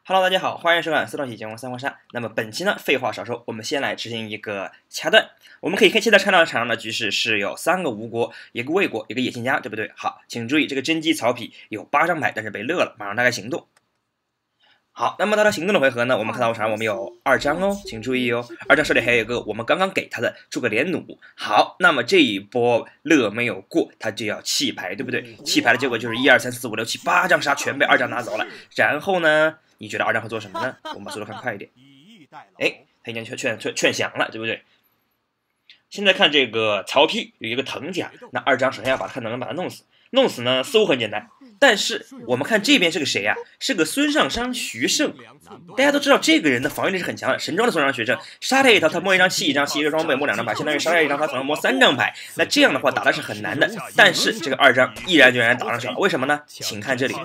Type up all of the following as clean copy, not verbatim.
Hello，大家好，欢迎收看《私道体节目三国杀》。那么本期呢，废话少说，我们先来执行一个掐断。我们可以现在看到场上的局势是有3个吴国，一个魏国，一个野心家，对不对？好，请注意这个甄姬、曹丕有8张牌，但是被乐了，马上大概行动。好，那么到他行动的回合呢，我们看到场上我们有2张哦，请注意哦，2张手里还有一个我们刚刚给他的诸葛连弩。好，那么这一波乐没有过，他就要弃牌，对不对？弃牌的结果就是1、2、3、4、5、6、7、8张杀全被2张拿走了。然后呢，你觉得2张会做什么呢？我们把速度看快一点。哎，他已经劝降了，对不对？现在看这个曹丕有一个藤甲，那2张首先要把他看能不能把他弄死。弄死呢，似乎很简单，但是我们看这边是个谁呀？是个孙尚香、徐盛。大家都知道这个人的防御力是很强的，神装的孙尚香、徐盛，杀他一套，他摸1张弃1张，弃1个装备摸2张牌，相当于杀他1张，他可能摸3张牌。那这样的话打的是很难的，但是这个2张毅然决然打上去了，为什么呢？请看这里。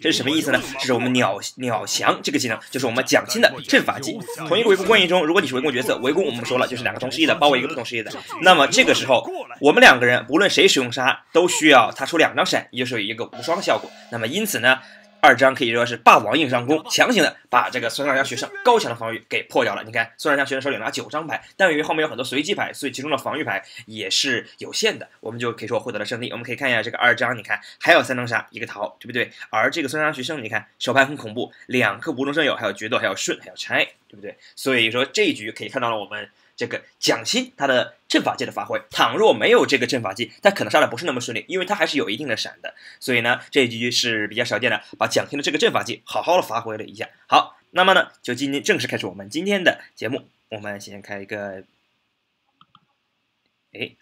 这是什么意思呢？这是我们鸟降这个技能，就是我们蒋钦的阵法技。同一个围攻关系中，如果你是围攻角色，围攻我们说了就是2个同时役的包围一个不同时役的，那么这个时候我们2个人不论谁使用杀，都需要他出2张闪，也就是有一个无双效果。那么因此呢，2张可以说是霸王硬上弓，强行的把这个孙尚香学生高强的防御给破掉了。你看孙尚香学生手里拿9张牌，但由于后面有很多随机牌，所以其中的防御牌也是有限的，我们就可以说获得了胜利。我们可以看一下这个2张，你看还有3张杀，1个逃，对不对？而这个孙尚香学生，你看手牌很恐怖，2颗无中生有，还有决斗，还有顺，还有拆，对不对？所以说这一局可以看到了我们这个蒋钦他的阵法技的发挥，倘若没有这个阵法技，他可能杀的不是那么顺利，因为他还是有一定的闪的。所以呢，这一局是比较少见的，把蒋钦的这个阵法技好好的发挥了一下。好，那么呢，就今天正式开始我们今天的节目。我们先开一个，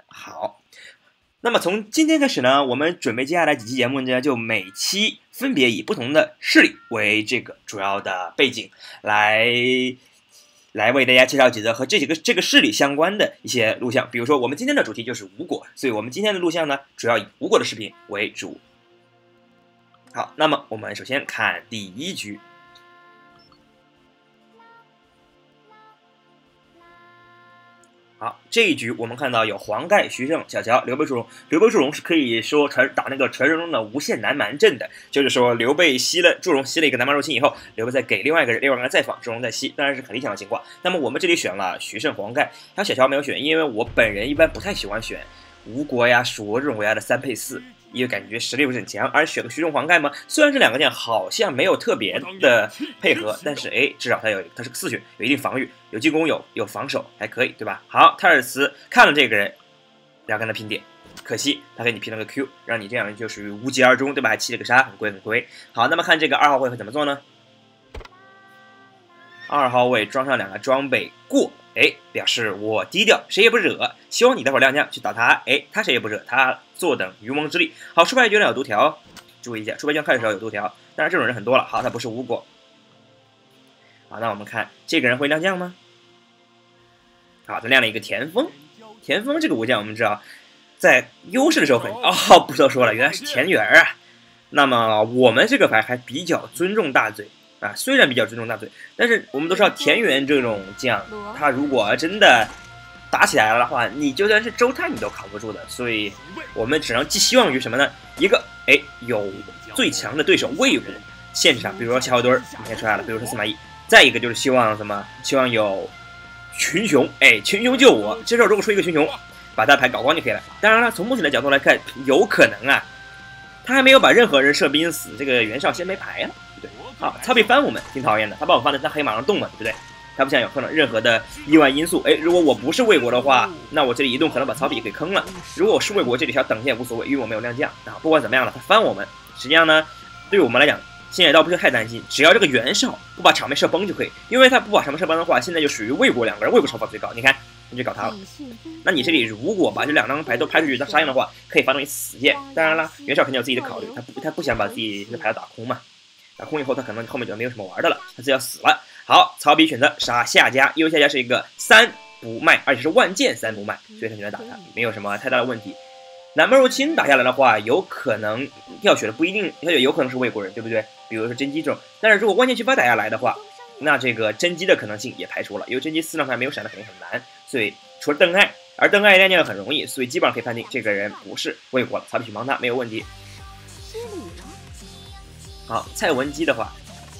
好。那么从今天开始呢，我们准备接下来几期节目呢，就每期分别以不同的势力为这个主要的背景来为大家介绍几个和这个势力相关的一些录像。比如说我们今天的主题就是吴国，所以我们今天的录像呢，主要以吴国的视频为主。好，那么我们首先看第1局。好，这一局我们看到有黄盖、徐盛、小乔、刘备、祝融。刘备、祝融是可以说打那个传说中的无限南蛮阵的，就是说刘备祝融吸了一个南蛮入侵以后，刘备再给另外一个人再放，祝融再吸，当然是很理想的情况。那么我们这里选了徐盛、黄盖，还有小乔没有选，因为我本人一般不太喜欢选吴国呀、蜀国这种国家的3配4。因为感觉实力不是很强，而选个徐盛、黄盖嘛，虽然这2个将好像没有特别的配合，但是至少他是个4血，有一定防御，有进攻，有防守，还可以，对吧？好，泰尔茨看了这个人，要跟他拼点，可惜他给你拼了个 Q， 让你这样就属于无疾而终，对吧？还弃了个杀，很亏。好，那么看这个2号位会怎么做呢？2号位装上2个装备过，表示我低调，谁也不惹，希望你待会儿亮将去打他，他谁也不惹，他坐等渔翁之利。好，出牌居然有毒条，注意一下，出牌居然开始时候有毒条，当然这种人很多了。好，他不是吴国。好，那我们看这个人会亮将吗？好，他亮了一个田丰。田丰这个武将我们知道，在优势的时候不多说了，原来是田园啊。那么我们这个牌还比较尊重大嘴。虽然比较尊重大嘴，但是我们都知道田园这种将，他如果真的打起来了的话，你就算是周泰你都扛不住的。所以我们只能寄希望于什么呢？一个有最强的对手魏国限制上，比如说夏侯惇今天出来了，比如说司马懿。再一个就是希望什么？希望有群雄，群雄救我。这时候如果出一个群雄，把他牌搞光就可以了。当然了，从目前的角度来看，有可能他还没有把任何人射兵死，这个袁绍先没牌了。好，曹丕翻我们挺讨厌的，他把我翻的，他可以马上动嘛，对不对？他不想有可能任何的意外因素。如果我不是魏国的话，那我这里移动可能把曹丕给坑了。如果我是魏国，这里要等一下也无所谓，因为我没有亮将。不管怎么样了，他翻我们，实际上呢，对于我们来讲，现在倒不是太担心，只要这个袁绍不把场面射崩就可以。因为他不把场面射崩的话，现在就属于魏国2个人，魏国超法最高。你看，你就搞他了。那你这里如果把这2张牌都拍出去当杀用的话，可以发动一死线。当然了，袁绍肯定有自己的考虑，他不想把自己的牌打空嘛。打空以后，他可能后面就没有什么玩的了，他自己要死了。好，曹丕选择杀夏家，因为夏家是一个3不卖，而且是万箭3不卖，所以他选择打他，没有什么太大的问题。南蛮入侵打下来的话，有可能要选的不一定，有可能是魏国人，对不对？比如说甄姬这种。但是如果万箭齐发打下来的话，那这个甄姬的可能性也排除了，因为甄姬4张牌没有闪的肯定很难，所以除了邓艾，而邓艾亮将很容易，所以基本上可以判定这个人不是魏国了，曹丕去帮他没有问题。好，蔡文姬的话，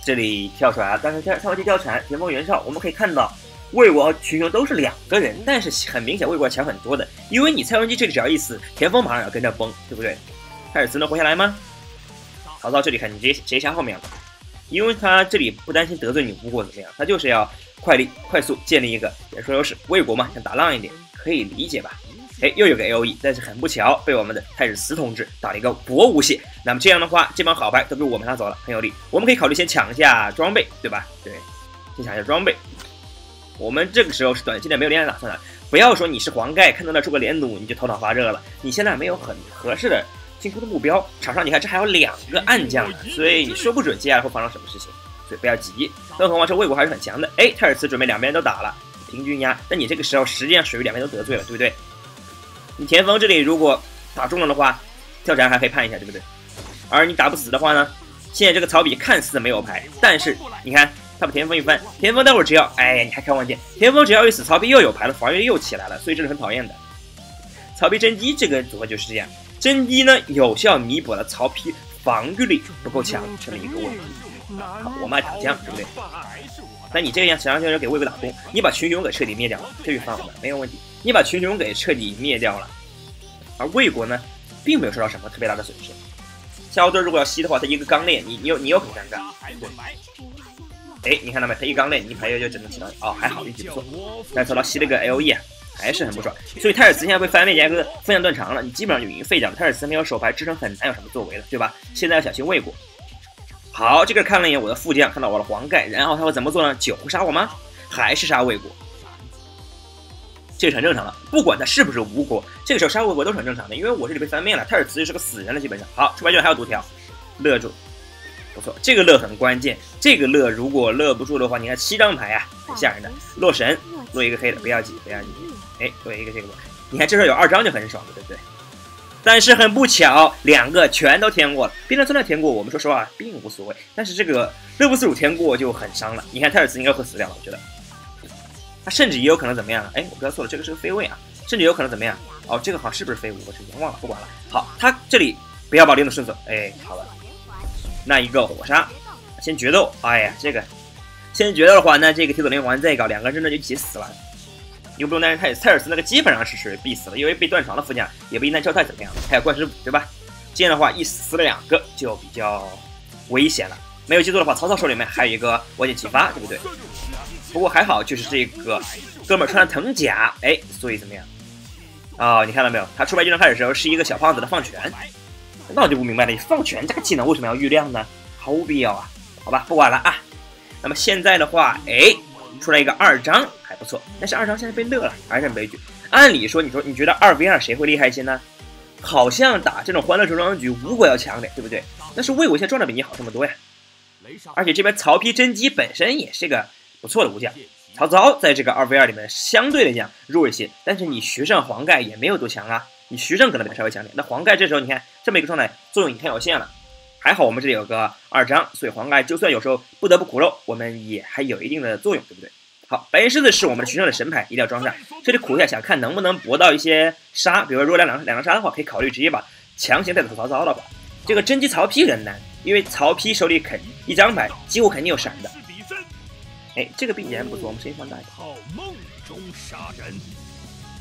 这里跳出来了，但是蔡文姬貂蝉、田丰袁绍，我们可以看到魏国和群雄都是2个人，但是很明显魏国强很多的，因为你蔡文姬这里只要一死，田丰马上要跟着崩，对不对？太史慈能活下来吗？曹操这里看你直接下后面了，因为他这里不担心得罪你吴国怎么样，他就是要快速建立一个人数优势。魏国嘛，想打浪一点，可以理解吧？哎，又有个 AOE， 但是很不巧被我们的太史慈同志打了一个博无懈。那么这样的话，这帮好牌都被我们拿走了，很有利。我们可以考虑先抢一下装备，对吧？对，先抢一下装备。我们这个时候是短期内没有连打打算的，不要说你是黄盖，看到那出个连弩你就头脑发热了。你现在没有很合适的进攻的目标，场上你看这还有2个暗将呢，所以你说不准接下来会发生什么事情，所以不要急。更何况这魏国还是很强的。哎，太史慈准备2边都打了，平均压。但你这个时候实际上属于2边都得罪了，对不对？你田丰这里如果打中了的话，貂蝉还可以判一下，对不对？而你打不死的话呢，现在这个曹丕看似没有牌，但是你看他把田丰一翻，田丰待会儿只要，哎，你还看望见，田丰只要一死，曹丕又有牌了，防御又起来了，所以这是很讨厌的。曹丕甄姬这个组合就是这样，甄姬呢有效弥补了曹丕防御力不够强这么一个问题。好，我卖躺枪，对不对？那你这个样想要给魏国打工，你把群雄给彻底灭掉了，这就放了，没有问题。你把群雄给彻底灭掉了，而魏国呢，并没有受到什么特别大的损失。夏侯惇如果要吸的话，他一个刚烈，你又很尴尬。对，哎，你看到没？他一刚烈，你牌就只能起到哦，还好运气不错。但曹操吸了个 LE 啊，还是很不爽。所以太史慈现在被翻面加个分享断肠了，你基本上就已经废掉了。太史慈没有手牌支撑，很难有什么作为了，对吧？现在要小心魏国。好，这个看了一眼我的副将，看到我的黄盖，然后他会怎么做呢？9会杀我吗？还是杀魏国？这是很正常的，不管他是不是吴国，这个时候杀魏国都是很正常的，因为我这里被翻面了，太史慈是个死人了，基本上。好，出牌券还有毒条，勒住，不错，这个勒很关键，这个勒如果勒不住的话，你看7张牌啊，很吓人的。洛神，落一个黑的，不要急，不要急，哎，落一个这个，你看这时候有2张就很爽了，对不对？但是很不巧，2个全都天过了。边战村的天过，我们说实话并无所谓，但是这个乐不思蜀天过就很伤了。你看太史慈应该会死掉了，我觉得。他甚至也有可能怎么样？哎，我刚才错了，这个是个飞位啊，甚至有可能怎么样？哦，这个好像是不是飞舞？我之前忘了，不管了。好，他这里不要把领土顺走。哎，好了，那一个火杀，先决斗。哎呀，这个先决斗的话，那这个铁索连环再搞，2个人真的就一起死了。又不用担心太史慈那个基本上是属于必死了，因为被断肠的副将也不一定交代怎么样，还有冠师傅，对吧？这样的话一死了2个就比较危险了。没有记错的话，曹操手里面还有一个万箭齐发，对不对？不过还好，就是这个哥们儿穿了藤甲，哎，所以怎么样？哦，你看到没有？他出牌技能开始的时候是一个小胖子的放拳，那我就不明白了，你放拳这个技能为什么要预亮呢？毫无必要啊！好吧，不管了啊。那么现在的话，哎，出来一个2张还不错，但是2张现在被勒了，还是很悲剧。按理说，你觉得2v2谁会厉害一些呢？好像打这种欢乐时装局，吴国要强点，对不对？但是魏国现在状态比你好这么多呀。而且这边曹丕甄姬本身也是个不错的武将，曹操在这个2v2里面相对来讲弱一些，但是你徐盛、黄盖也没有多强啊，你徐盛可能比他稍微强点，那黄盖这时候你看这么一个状态作用已经很有限了。还好我们这里有个2张，所以黄盖就算有时候不得不苦肉，我们也还有一定的作用，对不对？好，白银狮子是我们的徐盛的神牌，一定要装上。这里苦一下，想看能不能博到一些杀，比如说如果两张杀的话，可以考虑直接把强行带走曹操了吧。这个甄姬曹丕很难，因为曹丕手里肯1张牌几乎肯定有闪的。哎，这个并且还不错，我们先放大一点。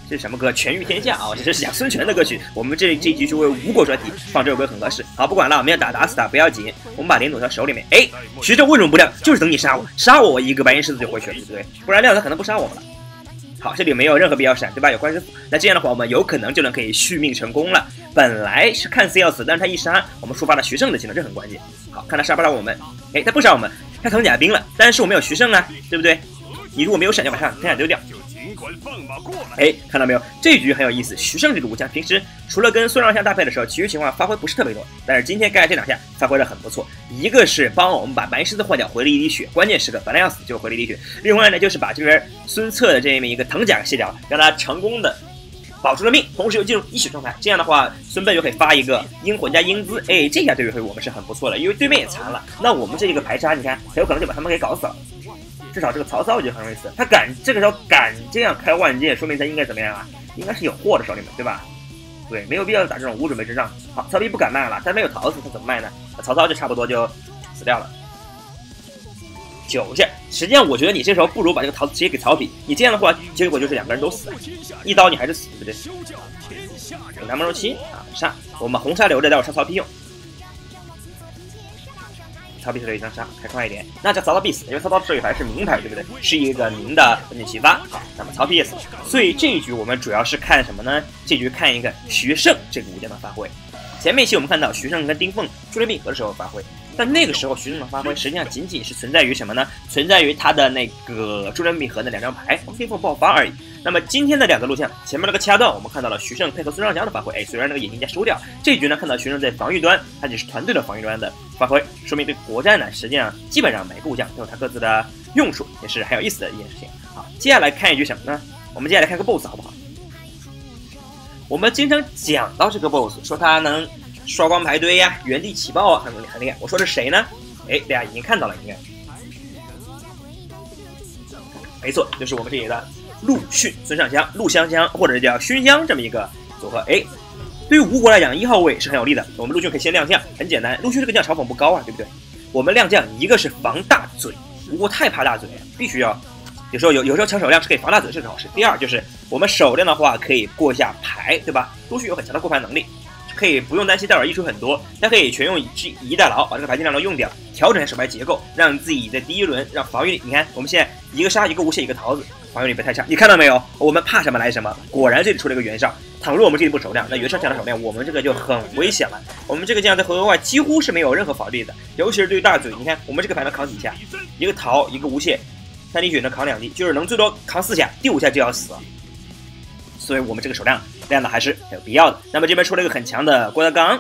这是什么歌？权欲天下啊！这是讲孙权的歌曲。我们这一局是为吴国专题，放这首歌很合适。好，不管了，我们要打死他不要紧，我们把领土到手里面。哎，徐盛为什么不亮？就是等你杀我，杀我一个白银狮子就回去了，对不对？不然亮他可能不杀我们了。好，这里没有任何必要闪，对吧？有关师傅，那这样的话，我们有可能就能可以续命成功了。本来是看似要死，但是他一杀，我们触发了徐盛的技能，这很关键。好看他杀不了我们，哎，他不杀我们，他藤甲兵了，但是我们有徐盛啊，对不对？你如果没有闪，就把藤甲丢掉。哎，看到没有？这局很有意思。徐盛这个武将平时除了跟孙尚香搭配的时候，其余情况发挥不是特别多，但是今天盖这2下发挥的很不错。一个是帮我们把白狮子换掉，回了1滴血，关键时刻本来要死就回了1滴血。另外呢，就是把这边孙策的这么一个藤甲给卸掉了，让他成功的保住了命，同时又进入1血状态。这样的话，孙臏就可以发一个阴魂加英姿。哎，这下对于我们是很不错的，因为对面也残了。那我们这一个排杀，你看很有可能就把他们给搞死了。至少这个曹操我觉得很容易死，他敢这个时候敢这样开万箭，说明他应该怎么样啊？应该是有货的手里面，对吧？对，没有必要打这种无准备之仗。好，曹丕不敢卖了，他没有桃子，他怎么卖呢？曹操就差不多就死掉了。9下。实际上，我觉得你这时候不如把这个桃子直接给曹丕，你这样的话，结果就是2个人都死了，一刀你还是死，对不对？南门肉七啊，杀，我们红沙留着，待会杀曹丕用。曹丕手里一张杀，开快一点，那这曹操必死，因为曹操手里牌是明牌，对不对？是一个明的文件齐发。好，那么曹丕也死了，所以这一局我们主要是看什么呢？这局看一个徐盛这个武将的发挥。前面一期我们看到徐盛跟丁奉朱联璧合的时候发挥，但那个时候徐盛的发挥实际上仅仅是存在于什么呢？存在于他的那个朱联璧合的2张牌，丁奉爆发而已。那么今天的2个录像，前面那个掐断，我们看到了徐盛配合孙尚香的发挥。虽然那个眼镜架收掉，这一局呢看到徐盛在防御端，他只是团队的防御端的发挥，说明这个国战呢实际上基本上每个武将都有他各自的用处，也是很有意思的一件事情。好，接下来看一局什么呢？我们接下来看个 BOSS 好不好？我们经常讲到这个 BOSS， 说他能刷光牌堆呀，原地起爆啊，很厉害。我说的是谁呢？大家已经看到了，应该没错，就是我们这里的陆逊、孙尚香、陆香香，或者叫熏香这么一个组合。对于吴国来讲，1号位是很有利的。我们陆逊可以先亮将，很简单。陆逊这个将嘲讽不高啊，对不对？我们亮将一个是防大嘴，吴国太怕大嘴了，必须要。有时候抢手亮是可以防大嘴，这是好事。第二就是我们手亮的话可以过下牌，对吧？陆逊有很强的过牌能力，可以不用担心待会儿溢出很多，他可以全用以逸待劳，把这个牌尽量都用掉，调整手牌结构，让自己在第一轮让防御力。你看我们现在一个杀一个无懈一个桃子，防御力不太差。你看到没有？我们怕什么来什么，果然这里出了一个袁绍。倘若我们这里不手亮，那袁绍这样的手亮，我们这个就很危险了。我们这个将在回合外几乎是没有任何防御力的，尤其是对于大嘴。你看我们这个牌能扛几下，一个桃一个无懈，3滴血能扛2滴，就是能最多扛4下，第5下就要死了。所以我们这个手亮的还是有必要的。那么这边出了一个很强的郭德纲，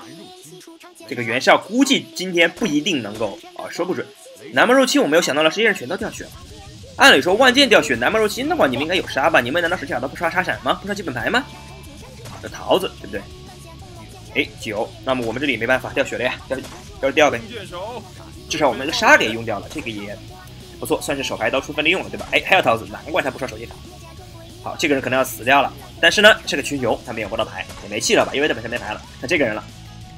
这个袁绍估计今天不一定能够说不准。南门肉七我没有想到的实际上全都掉血了。按理说万箭掉血，南门肉七的话你们应该有杀吧？你们难道10小都不刷插闪吗？不刷基本牌吗？这桃子对不对？9，那么我们这里没办法掉血了呀，掉呗。至少我们这个杀给用掉了，这个也不错，算是手牌刀充分利用了，对吧？还有桃子，难怪他不刷手机卡。好，这个人可能要死掉了，但是呢，这个群雄他没有摸到牌，也没气了吧？因为他本身没牌了。那这个人了，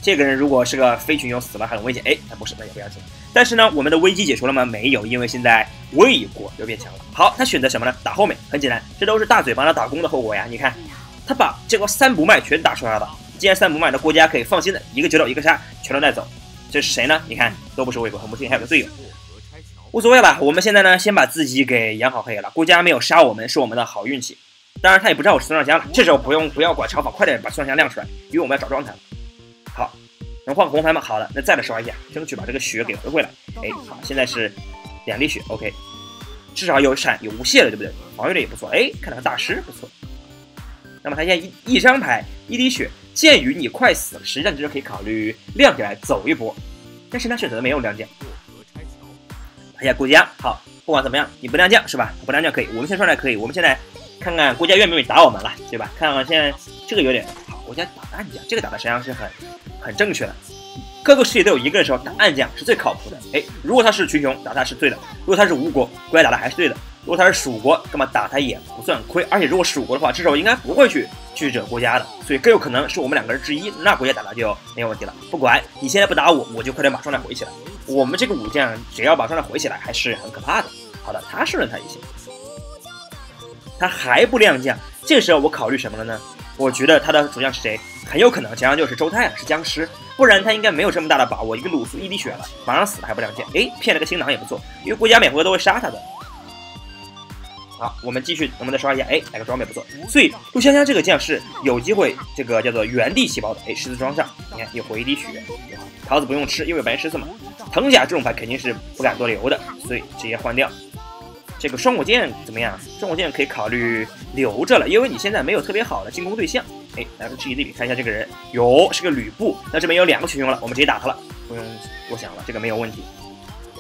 这个人如果是个非群雄死了，很危险。他不是，那也不要紧。但是呢，我们的危机解除了吗？没有，因为现在魏国又变强了。好，他选择什么呢？打后面，很简单，这都是大嘴帮他打工的后果呀。你看，他把这个3不卖全打出来了。既然3不卖，那郭嘉可以放心的一个9斗一个杀全都带走。这是谁呢？你看，都不是魏国，很不幸还有个队友。无所谓吧，我们现在呢，先把自己给养好黑了。郭嘉没有杀我们，是我们的好运气。当然，他也不知道我是孙尚香了。这时候不要管嘲讽，快点把孙尚香亮出来，因为我们要找状态了。好，能换个红牌吗？好的，那再来刷一下，争取把这个血给回回来。好，现在是2滴血 ，OK， 至少有闪有无懈了，对不对？防御力也不错，看到个大师不错。那么他现在一张牌1滴血，鉴于你快死了，实际上就是可以考虑亮起来走一波，但是他选择的没有亮将。哎呀，郭嘉好，不管怎么样，你不亮将是吧？不亮将可以，我们先上来可以。我们现在看看郭嘉愿不愿意打我们了，对吧？看看现在这个有点好，郭嘉打暗将，这个打的实际上是很正确的。各个势力都有一个人的时候，打暗将是最靠谱的。如果他是群雄，打他是对的；如果他是吴国，郭嘉打的还是对的；如果他是蜀国，那么打他也不算亏。而且如果蜀国的话，至少应该不会去惹郭嘉的，所以更有可能是我们2个人之一，那郭嘉打他就没有问题了。不管你现在不打我，我就快点把状态回起来。我们这个武将只要把状态回起来，还是很可怕的。好的，他顺了他一些，他还不亮将，这个时候我考虑什么了呢？我觉得他的主将是谁？很有可能将就是周泰，是僵尸，不然他应该没有这么大的把握。一个鲁肃1滴血了，马上死了还不亮剑，骗了个新郎也不错，因为郭嘉每回合都会杀他的。好，我们继续，我们再刷一下，来个装备不错。所以陆香香这个将是有机会，这个叫做原地起爆的。十字装上，你看有回1滴血，桃子不用吃，因为白14嘛。藤甲这种牌肯定是不敢多留的，所以直接换掉。这个双火箭怎么样？双火箭可以考虑留着了，因为你现在没有特别好的进攻对象。来个质疑对比，看一下这个人，是个吕布，那这边有2个群雄了，我们直接打他了，不用多想了，这个没有问题。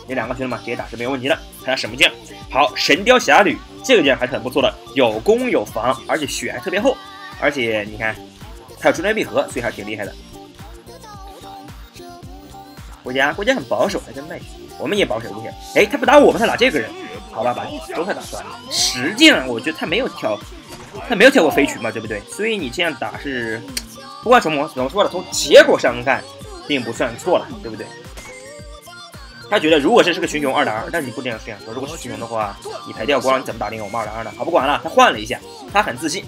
有2个群雄嘛，直接打是没有问题的。看他什么将？好，神雕侠侣这个将还是很不错的，有攻有防，而且血还特别厚，而且你看他有中间闭合，所以还挺厉害的。郭嘉很保守，还真卖。我们也保守一些。他不打我们，他打这个人，好吧，把周泰打出来。实际上我觉得他没有跳过飞群嘛，对不对？所以你这样打是，不管怎么说的，从结果上看，并不算错了，对不对？他觉得如果这是个群雄2打2，那你不这样说，如果是群雄的话，你排掉光，你怎么打赢我们2打2呢？好，不管了，他换了一下，他很自信，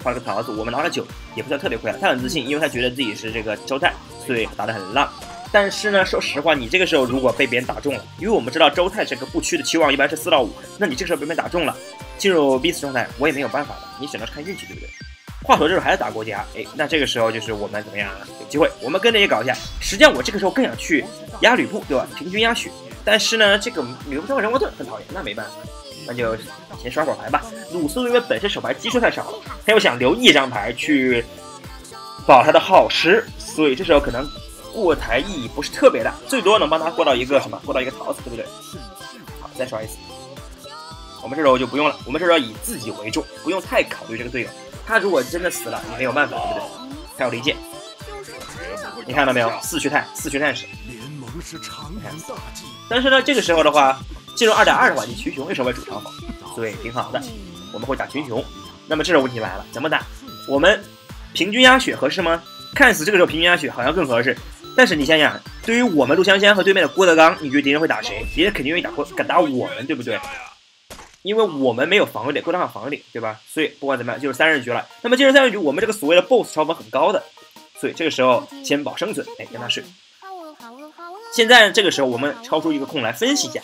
换了个桃子，我们拿了9，也不算特别亏了。他很自信，因为他觉得自己是这个周泰，所以打得很浪。但是呢，说实话，你这个时候如果被别人打中了，因为我们知道周泰这个不屈的期望一般是4到5，那你这个时候被别人打中了，进入逼死状态，我也没有办法的，你只能看运气，对不对？话说这时候还是打国家，那这个时候就是我们怎么样啊？有机会，我们跟着也搞一下。实际上我这个时候更想去压吕布，对吧？平均压血。但是呢，这个吕布这个人物盾很讨厌，那没办法，那就先刷会牌吧。鲁斯因为本身手牌基数太少了，他又想留一张牌去保他的耗时，所以这时候可能过台意义不是特别大，最多能帮他过到一个什么？过到一个桃子，对不对？好，再刷一次。我们这时候就不用了，我们这时候以自己为重，不用太考虑这个队友。他如果真的死了，你没有办法，对不对？还有离间，你看到没有？4血探士。但是呢，这个时候的话，进入2打2的话，你群雄为什么会主长跑？所以挺好的，我们会打群雄。那么这时候问题来了，怎么打？我们平均压血合适吗？看似这个时候平均压血好像更合适，但是你想想，对于我们陆香香和对面的郭德纲，你觉得敌人会打谁？敌人肯定愿意敢打我们，对不对？因为我们没有防御力，郭德纲有防御力，对吧？所以不管怎么样，就是3人局了。那么进入3人局，我们这个所谓的 BOSS 超分很高的，所以这个时候先保生存，跟他睡。现在这个时候我们超出一个空来分析一下，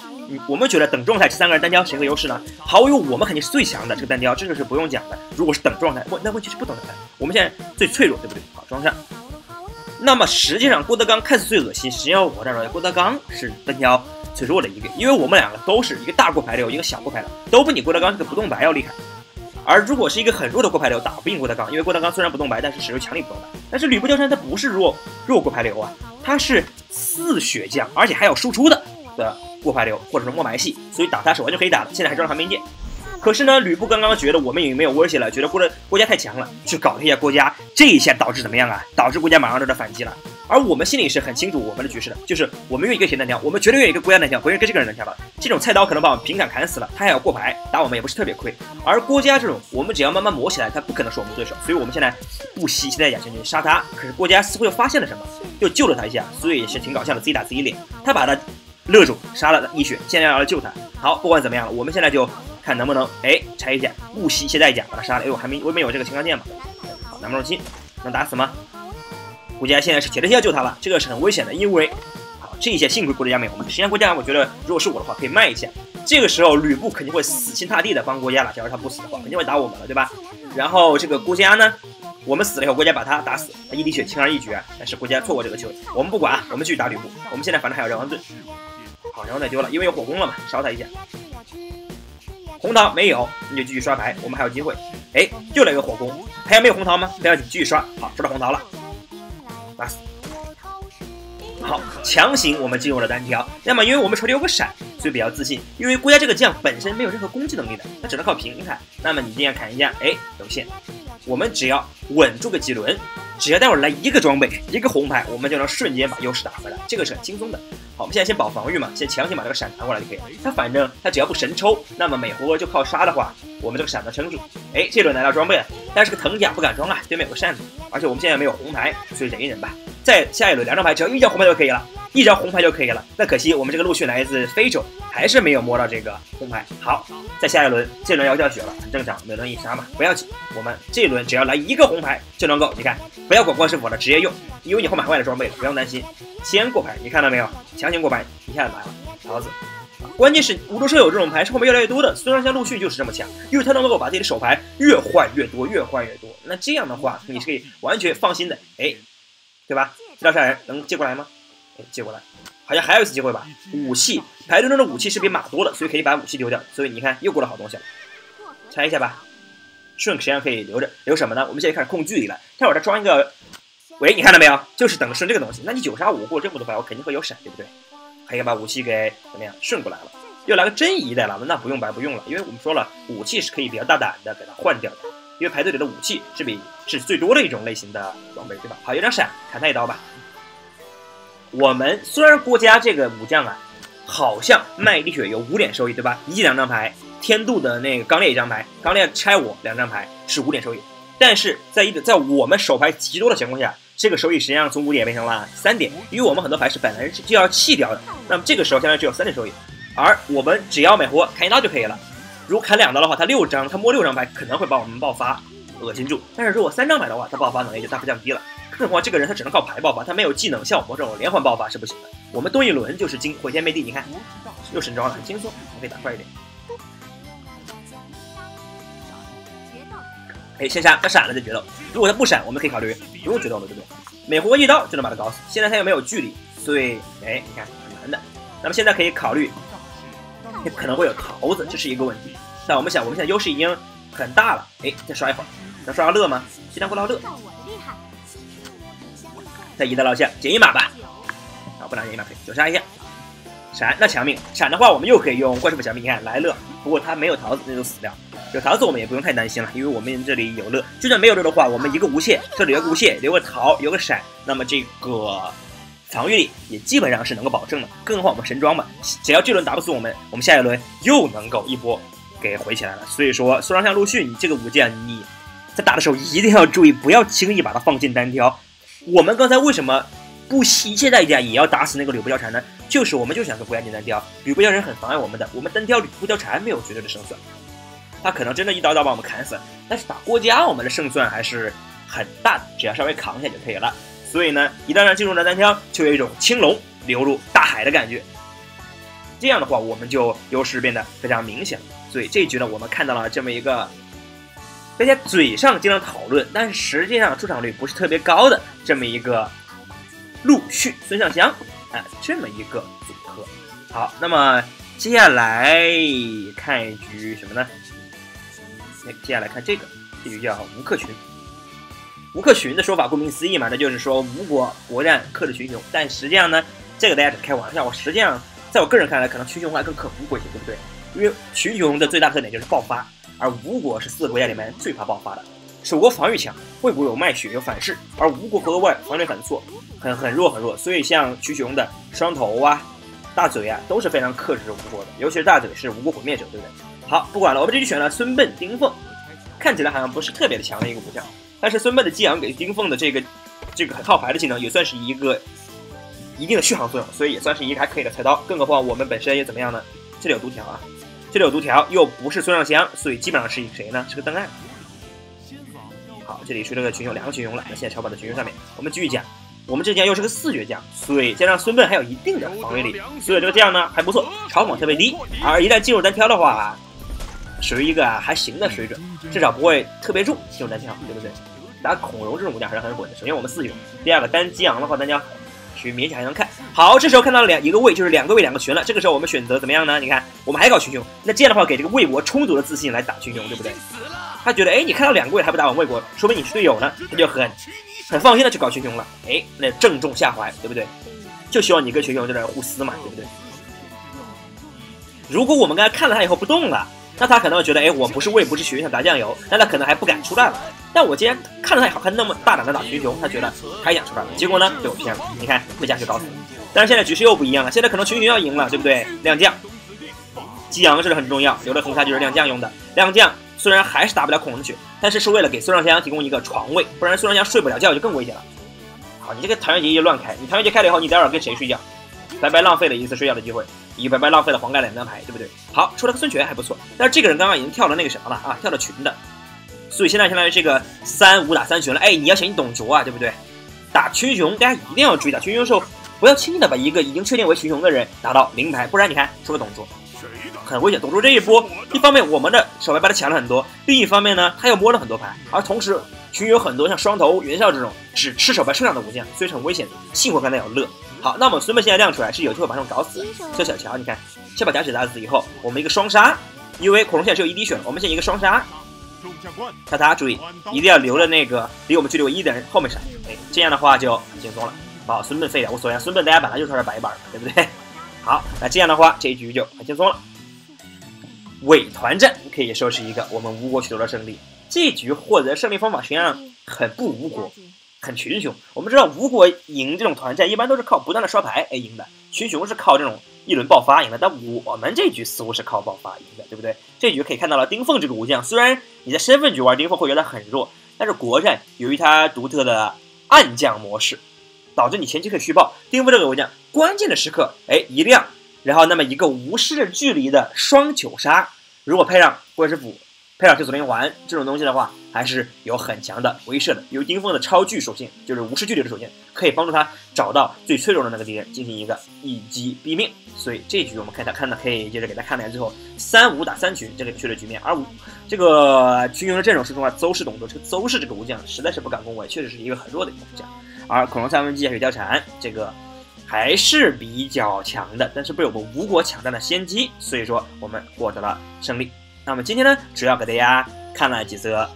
我们觉得等状态这3个人单挑谁会优势呢？毫无疑问，我们肯定是最强的这个单挑，这个是不用讲的。如果是等状态，那问题是不等状态，我们现在最脆弱，对不对？好，装上。那么实际上郭德纲看似最恶心，实际上我认为郭德纲是单挑最弱的一个，因为我们2个都是一个大过牌流，一个小过牌流，都比你郭德纲这个不动白要厉害。而如果是一个很弱的过牌流，打不赢郭德纲，因为郭德纲虽然不动白，但是使用强力不动白。但是吕布貂蝉他不是弱过牌流啊，他是4血将，而且还有输出的过牌流或者是摸白系，所以打他是完全可以打的。现在还装寒冰剑。可是呢，吕布刚刚觉得我们已经没有威胁了，觉得郭嘉太强了，去搞了一下郭嘉，这一下导致怎么样啊？导致郭嘉马上就要反击了。而我们心里是很清楚我们的局势的，就是我们愿意跟谁单挑，我们绝对愿意跟郭嘉单挑，不愿意跟这个人单挑的。这种菜刀可能把我们平砍砍死了，他还要过牌，打我们也不是特别亏。而郭嘉这种，我们只要慢慢磨起来，他不可能是我们对手，所以我们现在不惜一切代价前去杀他。可是郭嘉似乎又发现了什么，又救了他一下，所以也是挺搞笑的，自己打自己脸。他把他勒住，杀了1血，现在要来救他。好，不管怎么样了，我们现在就看能不能拆一下，不惜一切代价把他杀了。我没有这个青钢剑嘛？好，南梦柔心能打死吗？郭嘉现在是铁着心要救他了，这个是很危险的，因为好这一下幸亏郭嘉没有嘛。实际上郭嘉我觉得如果是我的话可以卖一下，这个时候吕布肯定会死心塌地的帮郭嘉了，假如他不死的话肯定会打我们了，对吧？然后这个郭嘉呢，我们死了以后郭嘉把他打死，他1滴血轻而易举啊，但是郭嘉错过这个机会，我们不管，我们继续打吕布。我们现在反正还有人王盾，好，人王盾丢了，因为有火攻了嘛，烧他一下。红桃没有，你就继续刷牌，我们还有机会。又来个火攻，还没有红桃吗？不要紧，继续刷。好，刷到红桃了。打死，好，强行我们进入了单挑。那么因为我们手里有个闪，所以比较自信。因为郭嘉这个将本身没有任何攻击能力的，他只能靠平砍。那么你这样砍一下，有线。我们只要稳住个几轮，只要待会儿来一个装备，一个红牌，我们就能瞬间把优势打回来，这个是很轻松的。好，我们现在先保防御嘛，先强行把这个闪弹过来就可以了。他反正他只要不神抽，那么每回合就靠杀的话，我们这个闪能撑住。这轮拿到装备了，但是个藤甲不敢装啊，对面有个扇子，而且我们现在没有红牌，所以忍一忍吧。再下一轮2张牌，只要1张红牌就可以了，1张红牌就可以了。那可惜我们这个陆逊来自非洲，还是没有摸到这个红牌。好，再下一轮，这轮要掉血了，很正常，没有人一杀嘛，不要紧。我们这一轮只要来一个红牌就能够，你看，不要管光师傅了，直接用，因为你后面还外的装备了，不用担心。先过牌，你看到没有？强行过牌，一下子来了，桃子。关键是无毒射有这种牌是后面越来越多的，虽然像陆逊就是这么强，因为他能够把自己的手牌越换越多，越换越多。那这样的话，你是可以完全放心的，对吧？这道杀人能接过来吗？接过来，好像还有一次机会吧。武器排队中的武器是比马多的，所以可以把武器丢掉。所以你看又过了好东西了，拆一下吧。顺实际上可以留着，留什么呢？我们现在开始控距离了。待会儿他装一个，你看到没有？就是等着顺这个东西。那你9杀5过这么多牌，我肯定会有闪，对不对？还可以把武器给怎么样顺过来了。又来个真一代了，那不用白不用了，因为我们说了，武器是可以比较大胆的给它换掉的。因为排队里的武器是最多的一种类型的装备，对吧？好，有张闪，砍他一刀吧。我们虽然郭嘉这个武将啊，好像卖一滴血有5点收益，对吧？1记2张牌，天度的那个刚烈1张牌，刚烈拆我2张牌是5点收益，但是在我们手牌极多的情况下，这个收益实际上从5点变成了3点，因为我们很多牌是本来就要弃掉的，那么这个时候相当于只有3点收益，而我们只要每活砍1刀就可以了。如果砍2刀的话，他6张，他摸6张牌可能会把我们爆发恶心住，但是如果3张牌的话，他爆发能力就大幅降低了。更何况这个人他只能靠牌爆发，他没有技能，像我们这种连环爆发是不行的。我们动一轮就是毁天灭地，你看又神装了，很轻松，我可以打快一点。哎，先闪，他闪了再决斗。如果他不闪，我们可以考虑不用决斗了，对不对？每活1刀就能把他搞死。现在他又没有距离，所以哎，你看很难的。那么现在可以考虑，可能会有桃子，这是一个问题。但我们想，我们现在优势已经很大了。哎，再刷一会儿，能刷到乐吗？西单过到乐。再移到老下，减1码吧。好，不能减1码，可以9杀一下。闪，那强命闪的话，我们又可以用怪师傅强命，你看来乐。不过他没有桃子，那就死掉。有桃子我们也不用太担心了，因为我们这里有乐。就算没有乐的话，我们一个无懈，这里有个无懈，留个桃，留个闪，那么这个防御力也基本上是能够保证的。更何况我们神装嘛，只要这轮打不死我们，我们下一轮又能够一波给回起来了。所以说，苏让像陆逊，你这个武将你在打的时候一定要注意，不要轻易把它放进单挑。我们刚才为什么不惜一切代价也要打死那个吕布貂蝉呢？就是我们就想跟国家进单挑，吕布貂蝉很妨碍我们的，我们单挑吕布貂蝉没有绝对的胜算，他可能真的一刀刀把我们砍死，但是打郭嘉我们的胜算还是很大的，只要稍微扛一下就可以了。所以呢，一旦进入了单挑，就有一种青龙流入大海的感觉，这样的话我们就优势变得非常明显了。所以这一局呢，我们看到了这么一个大家嘴上经常讨论，但是实际上出场率不是特别高的这么一个陆逊、孙尚香，这么一个组合。好，那么接下来看一局什么呢？接下来看这局叫吴克群。吴克群的说法顾名思义嘛，那就是说吴国国战克制群雄。但实际上呢，这个大家只开玩笑。我实际上在我个人看来，可能群雄还更克吴国一些，对不对？因为群雄的最大特点就是爆发，而吴国是4个国家里面最怕爆发的。守国防御强，会不会有卖血有反噬？而吴国国外防御很错，很弱，所以像群雄的双头啊、大嘴啊都是非常克制吴国的，尤其是大嘴是吴国毁灭者，对不对？好，不管了，我们这局选了孙膑、丁奉，看起来好像不是特别的强的一个武将，但是孙膑的激昂给丁奉的这个很靠牌的技能也算是一个一定的续航作用，所以也算是一个还可以的菜刀。更何况我们本身也怎么样呢？这里有毒条啊，这里有毒条，又不是孙尚香，所以基本上是一个谁呢？是个邓艾。好，这里出了个群雄，2个群雄了。那现在超跑的群雄上面，我们继续讲，我们这将又是个4绝将，所以加上孙膑还有一定的防御力，所以这个将呢还不错，超猛特别低。而一旦进入单挑的话，属于一个还行的水准，至少不会特别重进入单挑，对不对？打孔融这种武将还是很稳的。首先我们4绝，第二个单激昂的话，单挑属于勉强还能看。好，这时候看到一个位，就是2个位2个群了。这个时候我们选择怎么样呢？你看，我们还搞群雄，那这样的话给这个魏国充足的自信来打群雄，对不对？他觉得，哎，你看到2个位还不打完魏国，说明你是队友呢，他就很放心的去搞群雄了。哎，那正中下怀，对不对？就希望你跟群雄在这互撕嘛，对不对？如果我们刚才看了他以后不动了，那他可能会觉得，哎，我不是魏，不是群，想打酱油，那他可能还不敢出来了。但我既然看了他以后还那么大胆的打群雄，他觉得还想出来了，结果呢被我骗了。你看回家就搞死了。但是现在局势又不一样了，现在可能群雄要赢了，对不对？亮将，激昂是很重要，留的横杀就是亮将用的。亮将虽然还是打不了孔融血，但是是为了给孙尚香提供一个床位，不然孙尚香睡不了觉就更危险了。好，你这个唐元杰一乱开，你唐元杰开了以后，你待会儿跟谁睡觉？白白浪费了一次睡觉的机会，也白白浪费了黄盖2张牌，对不对？好，出了个孙权还不错，但是这个人刚刚已经跳了那个什么了啊，跳了群的，所以现在相当于这个5打3群了。哎，你要小心董卓啊，对不对？打群雄大家一定要注意，打群雄的时候不要轻易的把一个已经确定为群雄的人打到0牌，不然你看出了董卓很危险。董卓这一波，一方面我们的手牌把他抢了很多，另一方面呢他又摸了很多牌，而同时群有很多像双头、袁绍这种只吃手牌剩下的武将，所以是很危险的。幸亏刚才有乐。好，那我们孙膑现在亮出来是有机会把他们搞死。这小乔，你看，先把贾诩打死以后，我们一个双杀，因为孔融现在只有1滴血了，我们现在一个双杀。他注意，一定要留着那个离我们距离为1的人后面闪，哎，这样的话就很轻松了。把孙膑废掉无所谓，孙膑大家本来就说是白板，对不对？好，那这样的话这一局就很轻松了。伪团战可以说是一个我们吴国取得了胜利。这一局获得胜利方法实际上很不吴国。很群雄，我们知道吴国赢这种团战一般都是靠不断的刷牌赢的，群雄是靠这种一轮爆发赢的，但我们这局似乎是靠爆发赢的，对不对？这局可以看到了丁奉这个武将，虽然你在身份局玩丁奉会觉得很弱，但是国战由于他独特的暗将模式，导致你前期可以虚爆丁夫这个武将，关键的时刻一亮，然后那么一个无视距离的双九杀，如果配上龟师傅，配上铁索连环这种东西的话，还是有很强的威慑的。有丁锋的超距属性，就是无视距离的属性，可以帮助他找到最脆弱的那个敌人，进行一个一击毙命。所以这局我们看到可以接着给大家看一下最后3-5打3群这个区的局面。而这个群雄的阵容是中啊，邹氏董卓，这个邹氏这个武将实在是不敢恭维，确实是一个很弱的一个武将。而恐龙三文鸡还有貂蝉这个还是比较强的，但是被我们吴国抢占了先机，所以说我们获得了胜利。那么今天呢，主要给大家看了几则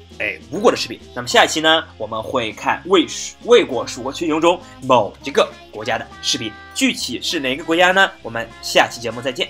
吴国的视频。那么下一期呢，我们会看魏国蜀国群雄中某一个国家的视频，具体是哪个国家呢？我们下期节目再见。